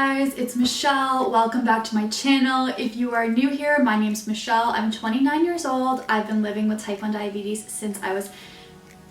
guys, it's Michelle. Welcome back to my channel. If you are new here, my name's Michelle. I'm 29 years old. I've been living with type 1 diabetes since I was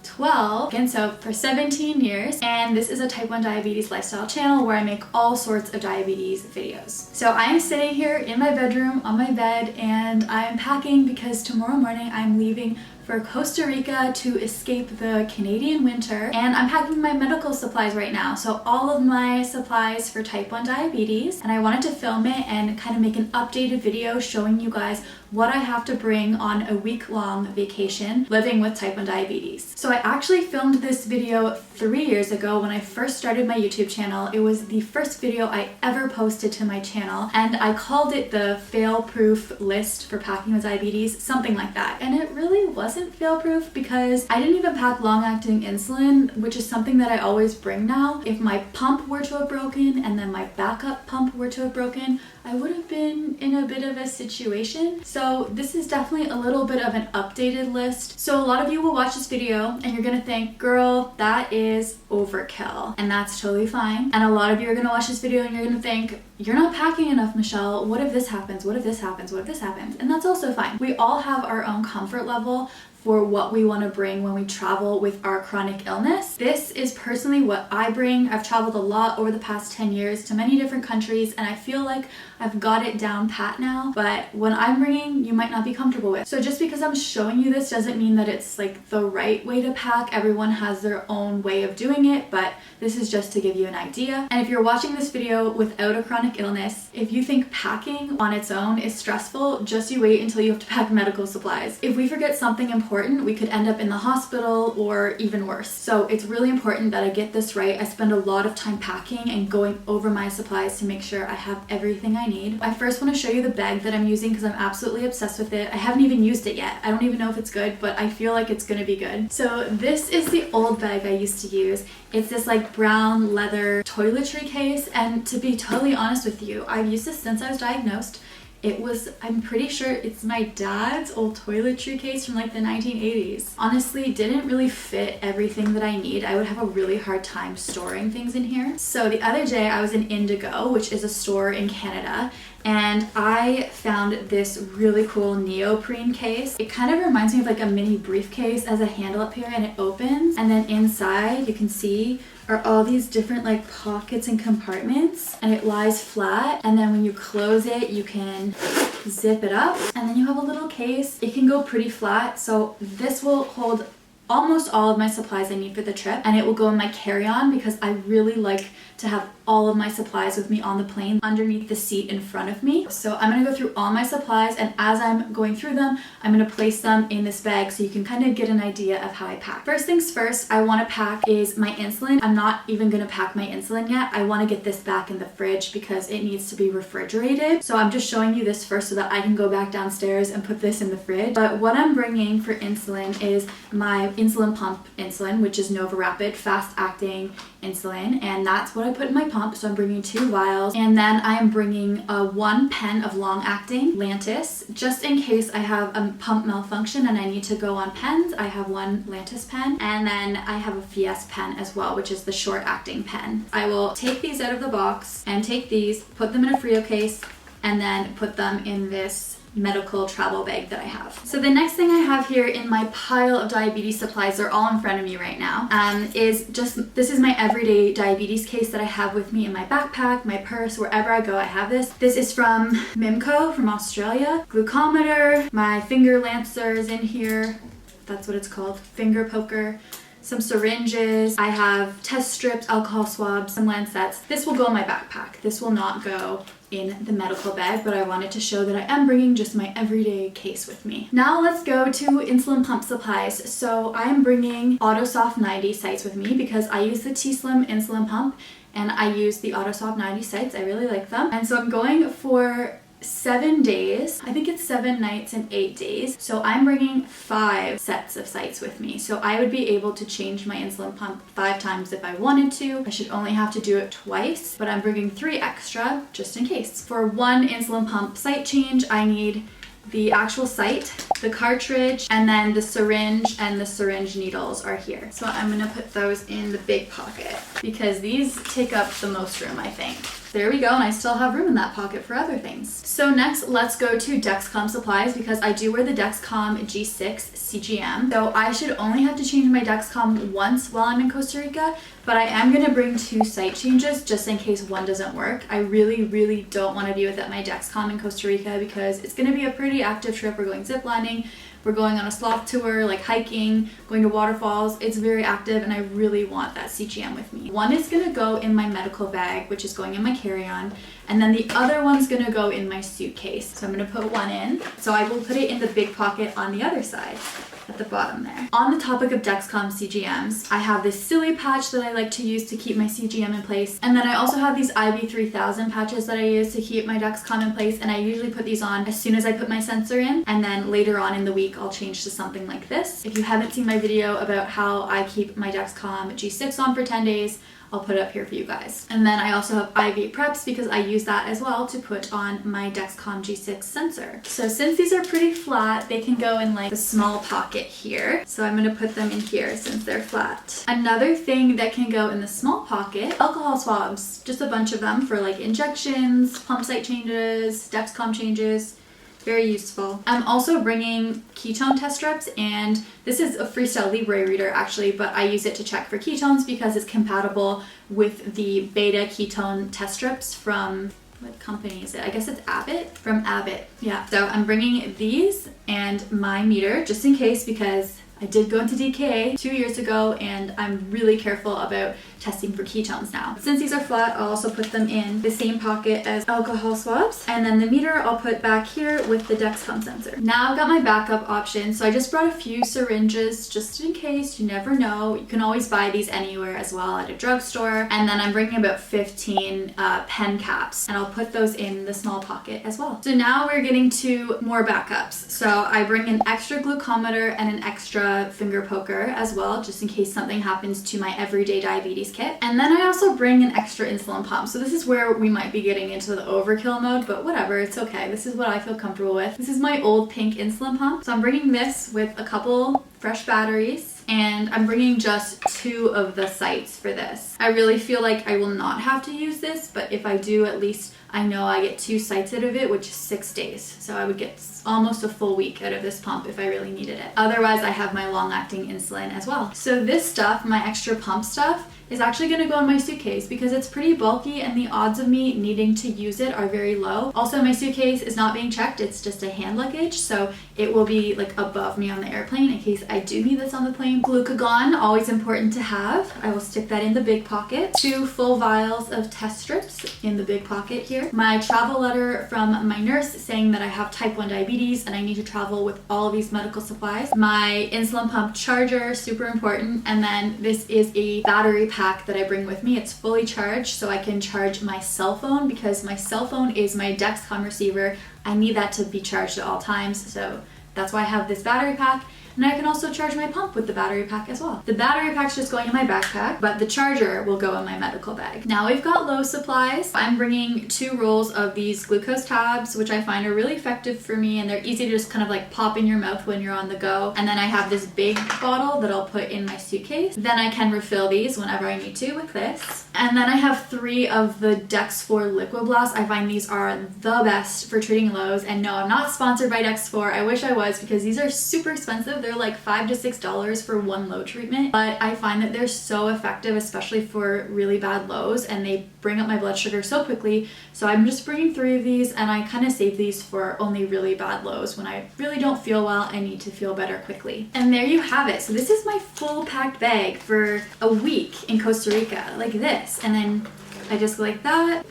12, and so for 17 years, and this is a type 1 diabetes lifestyle channel where I make all sorts of diabetes videos. So I am sitting here in my bedroom on my bed and I'm packing because tomorrow morning I'm leaving for Costa Rica to escape the Canadian winter, and I'm packing my medical supplies right now. So all of my supplies for type 1 diabetes, and I wanted to film it and kind of make an updated video showing you guys what I have to bring on a week-long vacation living with type 1 diabetes. So I actually filmed this video 3 years ago when I first started my YouTube channel. It was the first video I ever posted to my channel, and I called it the fail-proof list for packing with diabetes, something like that. And it really wasn't fail-proof because I didn't even pack long-acting insulin, which is something that I always bring now. If my pump were to have broken and then my backup pump were to have broken, I would have been in a bit of a situation. So this is definitely a little bit of an updated list. So a lot of you will watch this video and you're gonna think, girl, that is overkill. And that's totally fine. And a lot of you are gonna watch this video and you're gonna think, you're not packing enough, Michelle. What if this happens? What if this happens? What if this happens? And that's also fine. We all have our own comfort level for what we want to bring when we travel with our chronic illness. This is personally what I bring. I've traveled a lot over the past 10 years to many different countries, and I feel like I've got it down pat now, but what I'm bringing you might not be comfortable with. So just because I'm showing you this doesn't mean that it's like the right way to pack. Everyone has their own way of doing it, but this is just to give you an idea. And if you're watching this video without a chronic illness, if you think packing on its own is stressful, just you wait until you have to pack medical supplies. If we forget something important, we could end up in the hospital or even worse. So it's really important that I get this right. I spend a lot of time packing and going over my supplies to make sure I have everything I need. I first want to show you the bag that I'm using because I'm absolutely obsessed with it. I haven't even used it yet. I don't even know if it's good, but I feel like it's gonna be good. So this is the old bag I used to use. It's this like brown leather toiletry case, and to be totally honest with you, I've used this since I was diagnosed. I'm pretty sure it's my dad's old toiletry case from like the 1980s. Honestly, didn't really fit everything that I need. I would have a really hard time storing things in here. So the other day I was in Indigo, which is a store in Canada, and I found this really cool neoprene case. It kind of reminds me of like a mini briefcase. It has a handle up here and it opens, and then inside you can see are all these different like pockets and compartments, and it lies flat, and then when you close it you can zip it up, and then you have a little case. It can go pretty flat, so this will hold almost all of my supplies I need for the trip, and it will go in my carry-on because I really like to have all of my supplies with me on the plane underneath the seat in front of me. So I'm gonna go through all my supplies, and as I'm going through them, I'm gonna place them in this bag so you can kind of get an idea of how I pack. First things first, I wanna pack is my insulin. I'm not even gonna pack my insulin yet. I wanna get this back in the fridge because it needs to be refrigerated. So I'm just showing you this first so that I can go back downstairs and put this in the fridge. But what I'm bringing for insulin is my insulin pump insulin, which is Nova Rapid fast acting insulin, and that's what I put in my pump. So I'm bringing 2 vials, and then I am bringing 1 pen of long-acting Lantus just in case I have a pump malfunction and I need to go on pens. I have 1 Lantus pen, and then I have a Fies pen as well, which is the short-acting pen. I will take these out of the box and take these, put them in a Frio case, and then put them in this medical travel bag that I have. So the next thing I have here in my pile of diabetes supplies, they're all in front of me right now, this is my everyday diabetes case that I have with me in my backpack, my purse, wherever I go I have this. This is from Mimco from Australia. Glucometer, my finger lancer is in here. That's what it's called, finger poker. Some syringes, I have test strips, alcohol swabs, some lancets. This will go in my backpack. This will not go in the medical bag, but I wanted to show that I am bringing just my everyday case with me. Now let's go to insulin pump supplies. So I am bringing Autosoft 90 sites with me because I use the T-Slim insulin pump and I use the Autosoft 90 sites. I really like them. And so I'm going for 7 days. I think it's 7 nights and 8 days. So I'm bringing 5 sets of sites with me. So I would be able to change my insulin pump 5 times if I wanted to. I should only have to do it twice, but I'm bringing 3 extra just in case. For 1 insulin pump site change, I need the actual site, the cartridge, and then the syringe and the syringe needles are here. So I'm gonna put those in the big pocket because these take up the most room, I think. there we go, and I still have room in that pocket for other things. So next, let's go to Dexcom supplies because I do wear the Dexcom G6 CGM. So I should only have to change my Dexcom once while I'm in Costa Rica, but I am gonna bring 2 site changes just in case one doesn't work. I really don't wanna be without my Dexcom in Costa Rica because it's gonna be a pretty active trip. We're going ziplining, we're going on a sloth tour, like hiking, going to waterfalls. It's very active and I really want that CGM with me. One is gonna go in my medical bag, which is going in my carry-on, and then the other one's gonna go in my suitcase. So I'm gonna put one in. So I will put it in the big pocket on the other side, at the bottom there. On the topic of Dexcom CGMs, I have this silly patch that I like to use to keep my CGM in place. And then I also have these IB3000 patches that I use to keep my Dexcom in place. And I usually put these on as soon as I put my sensor in. And then later on in the week, I'll change to something like this. If you haven't seen my video about how I keep my Dexcom G6 on for 10 days, I'll put it up here for you guys. And then I also have IV preps because I use that as well to put on my Dexcom G6 sensor. So since these are pretty flat, they can go in like the small pocket here. So I'm gonna put them in here since they're flat. Another thing that can go in the small pocket, alcohol swabs, just a bunch of them for like injections, pump site changes, Dexcom changes. Very useful. I'm also bringing ketone test strips, and this is a Freestyle Libre reader actually, but I use it to check for ketones because it's compatible with the beta ketone test strips from, what company is it? I guess it's Abbott, from Abbott. Yeah, so I'm bringing these and my meter just in case because I did go into DKA 2 years ago and I'm really careful about testing for ketones now. Since these are flat, I'll also put them in the same pocket as alcohol swabs. And then the meter I'll put back here with the Dexcom sensor. Now I've got my backup option. So I just brought a few syringes just in case, you never know. You can always buy these anywhere as well at a drugstore. And then I'm bringing about 15 pen caps and I'll put those in the small pocket as well. So now we're getting to more backups. So I bring an extra glucometer and an extra finger poker as well, just in case something happens to my everyday diabetes kit. And then I also bring an extra insulin pump. So this is where we might be getting into the overkill mode, but whatever, it's okay. This is what I feel comfortable with. This is my old pink insulin pump. So I'm bringing this with a couple fresh batteries, and I'm bringing just 2 of the sites for this. I really feel like I will not have to use this, but if I do, at least I know I get 2 sites out of it, which is 6 days. So I would get almost a full week out of this pump if I really needed it. Otherwise, I have my long-acting insulin as well. So this stuff, my extra pump stuff, is actually gonna go in my suitcase because it's pretty bulky and the odds of me needing to use it are very low. Also, my suitcase is not being checked, it's just a hand luggage, so it will be like above me on the airplane in case I do need this on the plane. Glucagon, always important to have. I will stick that in the big pocket. 2 full vials of test strips in the big pocket here. My travel letter from my nurse saying that I have type 1 diabetes and I need to travel with all of these medical supplies. My insulin pump charger, super important. And then this is a battery pack that I bring with me. It's fully charged so I can charge my cell phone because my cell phone is my Dexcom receiver. I need that to be charged at all times, so that's why I have this battery pack. And I can also charge my pump with the battery pack as well. The battery pack's just going in my backpack, but the charger will go in my medical bag. Now we've got low supplies. I'm bringing 2 rolls of these glucose tabs, which I find are really effective for me, and they're easy to just kind of like pop in your mouth when you're on the go. And then I have this big bottle that I'll put in my suitcase. Then I can refill these whenever I need to with this. And then I have 3 of the Dex4 Liquid Blast. I find these are the best for treating lows. And no, I'm not sponsored by Dex4. I wish I was because these are super expensive. They're like $5 to $6 for 1 low treatment, but I find that they're so effective, especially for really bad lows, and they bring up my blood sugar so quickly. So I'm just bringing 3 of these, and I kind of save these for only really bad lows. When I really don't feel well, I need to feel better quickly. And there you have it. So this is my full packed bag for a week in Costa Rica, like this. And then I just go like that,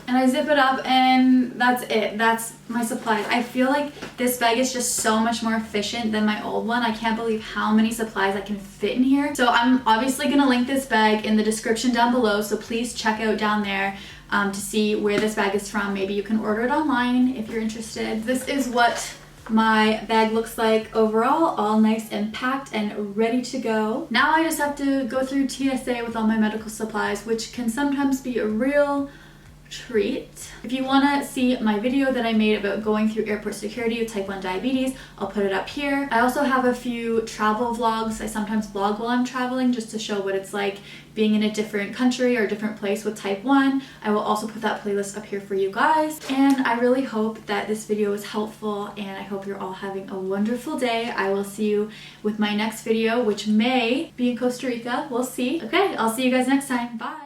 and I zip it up, and that's it. That's my supplies. I feel like this bag is just so much more efficient than my old one. I can't believe how many supplies I can fit in here. So I'm obviously gonna link this bag in the description down below, so please check out down there to see where this bag is from. Maybe you can order it online if you're interested. This is what my bag looks like overall, all nice and packed and ready to go. Now I just have to go through TSA with all my medical supplies, which can sometimes be a real treat. If you want to see my video that I made about going through airport security with type 1 diabetes, I'll put it up here. I also have a few travel vlogs. I sometimes vlog while I'm traveling just to show what it's like being in a different country or a different place with type 1. I will also put that playlist up here for you guys. And I really hope that this video was helpful, and I hope you're all having a wonderful day. I will see you with my next video, which may be in Costa Rica. We'll see. Okay, I'll see you guys next time. Bye!